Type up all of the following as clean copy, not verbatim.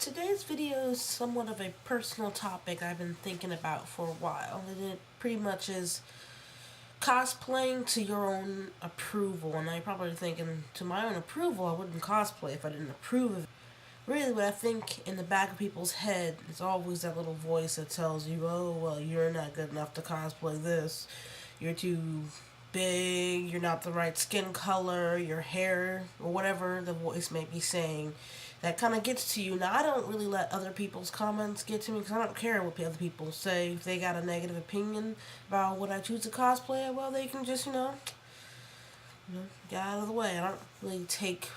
Today's video is somewhat of a personal topic I've been thinking about for a while, and it pretty much is cosplaying to your own approval. And I'm probably thinking, to my own approval, I wouldn't cosplay if I didn't approve of it. Really, what I think in the back of people's head is always that little voice that tells you, oh, well, you're not good enough to cosplay this. You're too big, you're not the right skin color, your hair, or whatever the voice may be saying. That kind of gets to you. Now, I don't really let other people's comments get to me because I don't care what other people say. If they got a negative opinion about what I choose to cosplay, well, they can just, get out of the way. I don't really take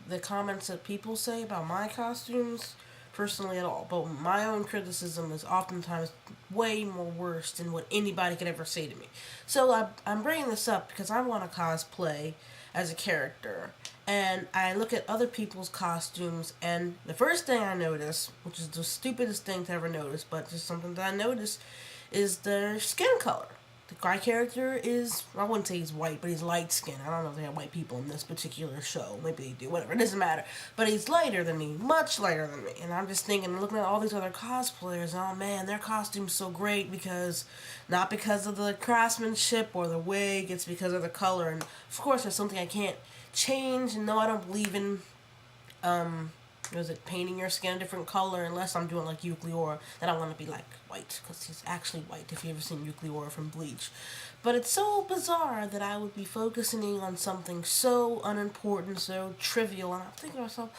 the comments that people say about my costumes personally at all. But my own criticism is oftentimes way more worse than what anybody could ever say to me. So I'm bringing this up because I want to cosplay as a character. And I look at other people's costumes, and the first thing I notice, which is the stupidest thing to ever notice, but just something that I notice, is their skin color. The guy character is, I wouldn't say he's white, but he's light skinned. I don't know if they have white people in this particular show. Maybe they do, whatever, it doesn't matter. But he's lighter than me, much lighter than me. And I'm just thinking, looking at all these other cosplayers, oh man, their costume's so great because, not because of the craftsmanship or the wig, it's because of the color. And of course, there's something I can't change. And no, I don't believe in, painting your skin a different color unless I'm doing like Euclid, then I want to be like white because he's actually white if you ever seen Euclid from Bleach. But it's so bizarre that I would be focusing on something so unimportant, so trivial, and I'm thinking to myself,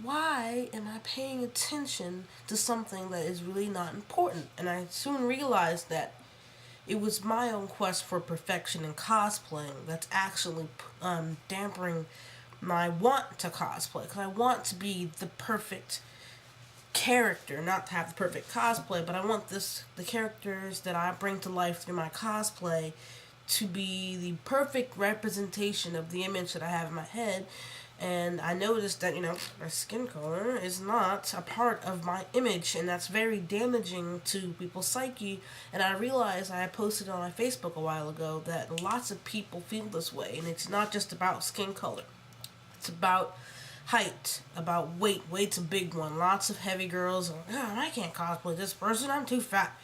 why am I paying attention to something that is really not important? And I soon realized that it was my own quest for perfection in cosplaying that's actually dampering my want to cosplay, because I want to be the perfect character, not to have the perfect cosplay, but I want the characters that I bring to life through my cosplay to be the perfect representation of the image that I have in my head. And I noticed that, my skin color is not a part of my image, and that's very damaging to people's psyche. And I realized, I posted on my Facebook a while ago, that lots of people feel this way, and it's not just about skin color. It's about height, about weight. Weight's a big one. Lots of heavy girls are, oh, I can't cosplay this person, I'm too fat.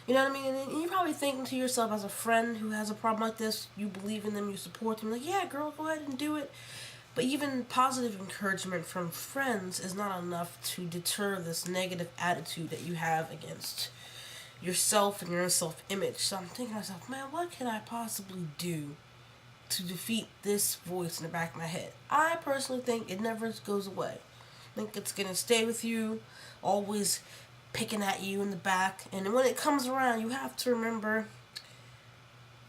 You know what I mean? And you're probably thinking to yourself, as a friend who has a problem like this, you believe in them, you support them, like, yeah, girl, go ahead and do it. But even positive encouragement from friends is not enough to deter this negative attitude that you have against yourself and your own self-image. So I'm thinking to myself, man, what can I possibly do to defeat this voice in the back of my head? I personally think it never goes away. I think it's going to stay with you, always picking at you in the back. And when it comes around, you have to remember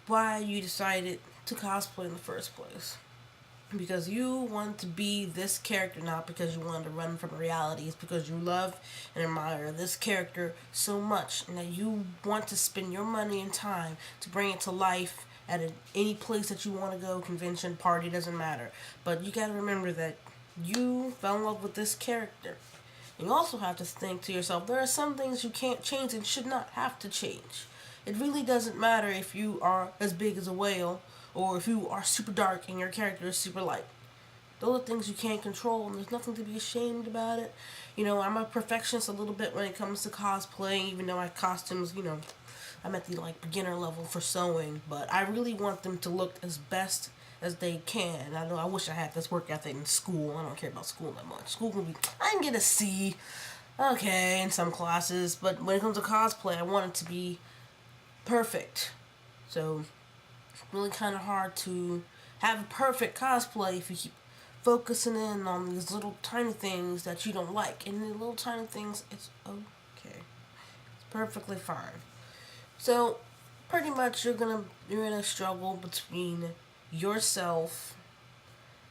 why you decided to cosplay in the first place. Because you want to be this character, not because you want to run from reality. It's because you love and admire this character so much, and that you want to spend your money and time to bring it to life at any place that you want to go, convention, party, doesn't matter. But you gotta remember that you fell in love with this character. And you also have to think to yourself, there are some things you can't change and should not have to change. It really doesn't matter if you are as big as a whale, or if you are super dark and your character is super light. Those are things you can't control, and there's nothing to be ashamed about it. I'm a perfectionist a little bit when it comes to cosplaying, even though my costumes, I'm at the beginner level for sewing, but I really want them to look as best as they can. I know I wish I had this work ethic in school. I don't care about school that much. School can be, I can get a C, okay, in some classes, but when it comes to cosplay, I want it to be perfect. So really kind of hard to have a perfect cosplay if you keep focusing in on these little tiny things that you don't like. And the little tiny things, it's okay. It's perfectly fine. So pretty much you're in a struggle between yourself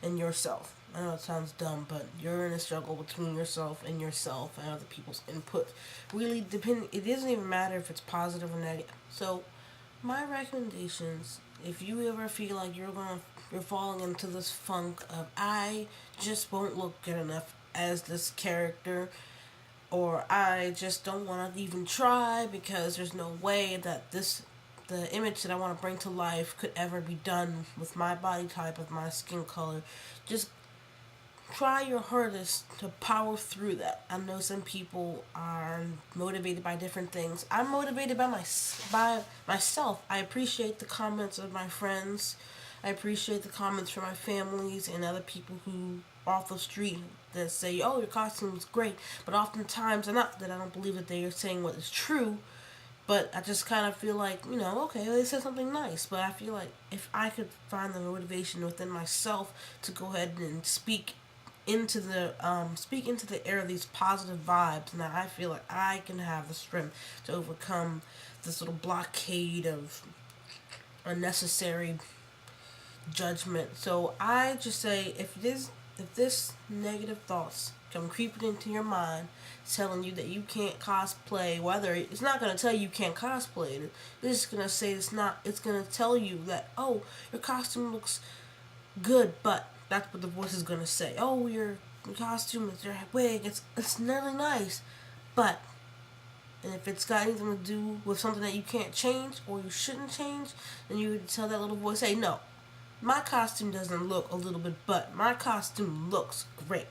and yourself. I know it sounds dumb, but you're in a struggle between yourself and other people's input. Really it doesn't even matter if it's positive or negative. So my recommendations, if you ever feel like you're falling into this funk of, I just won't look good enough as this character, or I just don't want to even try because there's no way that the image that I want to bring to life could ever be done with my body type, of my skin color, just try your hardest to power through that. I know some people are motivated by different things. I'm motivated by myself. I appreciate the comments of my friends. I appreciate the comments from my families and other people who are off the street that say, "Oh, your costume is great." But oftentimes, not that I don't believe that they are saying what is true, but I just kind of feel like, okay, they said something nice. But I feel like if I could find the motivation within myself to go ahead and speak into the air of these positive vibes, and I feel like I can have the strength to overcome this little blockade of unnecessary judgment. So I just say, if this negative thoughts come creeping into your mind, telling you that you can't cosplay, whether it's not gonna tell you can't cosplay, it's just gonna say it's not. It's gonna tell you that, oh, your costume looks good, but that's what the voice is gonna say. Oh, your costume, your wig, it's really nice, but. And if it's got anything to do with something that you can't change or you shouldn't change, then you would tell that little voice, hey, no, my costume doesn't look a little bit, but my costume looks great.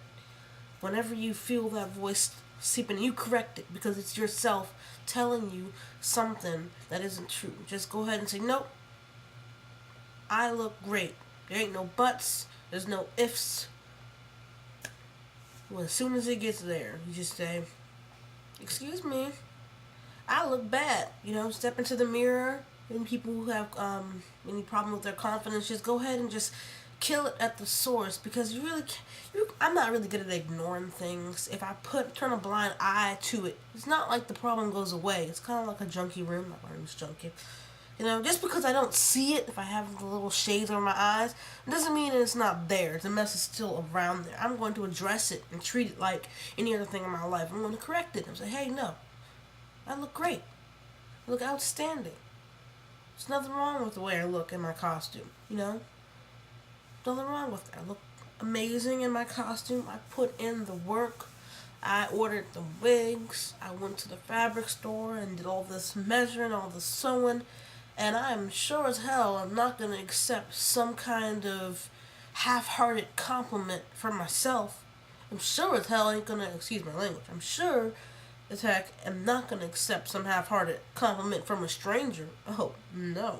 Whenever you feel that voice seeping, you correct it because it's yourself telling you something that isn't true. Just go ahead and say, nope, I look great. There ain't no buts, there's no ifs. Well, as soon as it gets there, you just say, excuse me, I look bad. Step into the mirror. And people who have any problem with their confidence, just go ahead and just kill it at the source, because you really I'm not really good at ignoring things. If I turn a blind eye to it, it's not like the problem goes away. It's kind of like a junkie room. My room's junky. Just because I don't see it, if I have the little shades over my eyes, it doesn't mean that it's not there. The mess is still around there. I'm going to address it and treat it like any other thing in my life. I'm going to correct it and say, hey, no, I look great. I look outstanding. There's nothing wrong with the way I look in my costume, Nothing wrong with it. I look amazing in my costume. I put in the work. I ordered the wigs. I went to the fabric store and did all this measuring, all this sewing. And I'm sure as hell I'm not going to accept some kind of half-hearted compliment from myself. I'm sure as hell ain't going to, excuse my language, I'm sure as heck am not going to accept some half-hearted compliment from a stranger. Oh, no.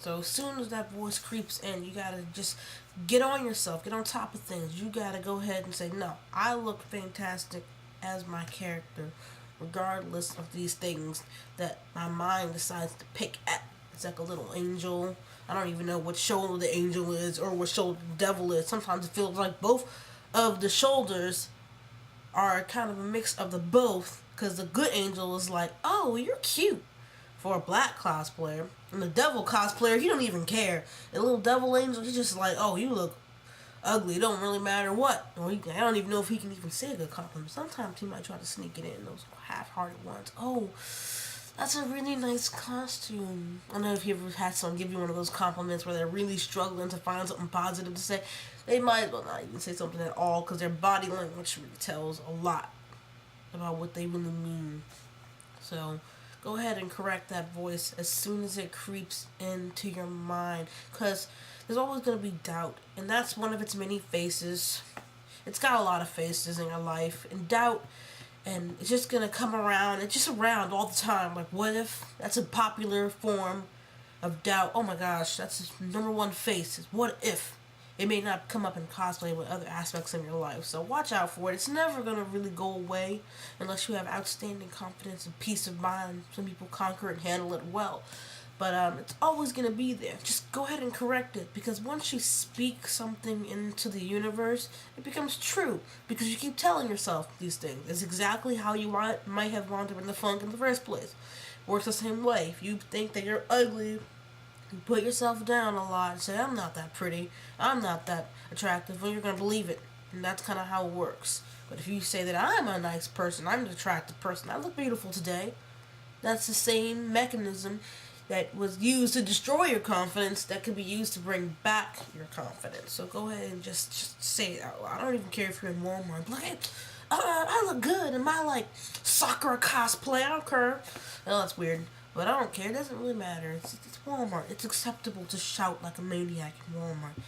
So as soon as that voice creeps in, you gotta just get on yourself, get on top of things. You gotta go ahead and say, no, I look fantastic as my character, regardless of these things that my mind decides to pick at. It's like a little angel. I don't even know what shoulder the angel is or what shoulder the devil is. Sometimes it feels like both of the shoulders are kind of a mix of the both, because the good angel is like, oh, you're cute for a black cosplayer, and the devil cosplayer, he don't even care. The little devil angel, he's just like, oh, you look ugly, it don't really matter what. Or I don't even know if he can even say a good compliment. Sometimes he might try to sneak it in, those half-hearted ones. Oh, that's a really nice costume. I don't know if you ever had someone give you one of those compliments where they're really struggling to find something positive to say. They might as well not even say something at all, because their body language really tells a lot about what they really mean. So go ahead and correct that voice as soon as it creeps into your mind, because there's always going to be doubt, and that's one of its many faces. It's got a lot of faces in your life, and doubt, and it's just going to come around. It's just around all the time. Like, what if? That's a popular form of doubt. Oh my gosh, that's his number one face, is what if. It may not come up in cosplay with other aspects in your life, so watch out for it. It's never going to really go away unless you have outstanding confidence and peace of mind. Some people conquer it and handle it well, but it's always going to be there. Just go ahead and correct it, because once you speak something into the universe, it becomes true, because you keep telling yourself these things. It's exactly how you might have wound up in the funk in the first place. Works the same way. If you think that you're ugly, you put yourself down a lot and say, I'm not that pretty, I'm not that attractive, well, you're going to believe it. And that's kind of how it works. But if you say that I'm a nice person, I'm an attractive person, I look beautiful today, that's the same mechanism that was used to destroy your confidence that could be used to bring back your confidence. So go ahead and just say it out loud. I don't even care if you're in Walmart. Look at, I look good in my, like, soccer cosplay. I don't care. Oh, that's weird. But I don't care. It doesn't really matter. It's Walmart. It's acceptable to shout like a maniac in Walmart.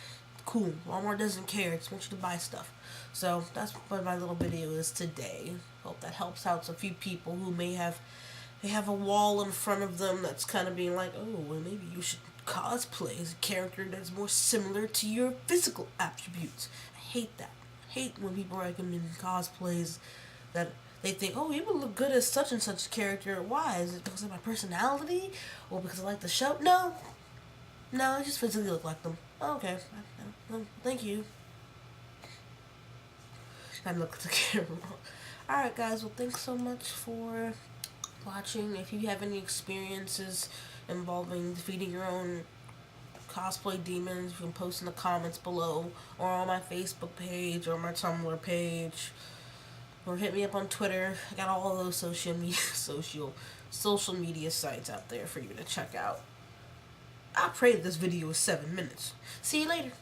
Cool. Walmart doesn't care. It just wants you to buy stuff. So that's what my little video is today. Hope that helps out a few people who may have a wall in front of them that's kind of being like, oh, well, maybe you should cosplay as a character that's more similar to your physical attributes. I hate that. I hate when people recommend cosplays that they think, oh, you would look good as such and such character. Why? Is it because of my personality? Or because I like the show? No. No, I just physically look like them. Oh, okay. Thank you. I look at the camera. Alright, guys. Well, thanks so much for watching. If you have any experiences involving defeating your own cosplay demons, you can post in the comments below, or on my Facebook page, or my Tumblr page, or hit me up on Twitter. I got all of those social media sites out there for you to check out. I pray this video is 7 minutes. See you later.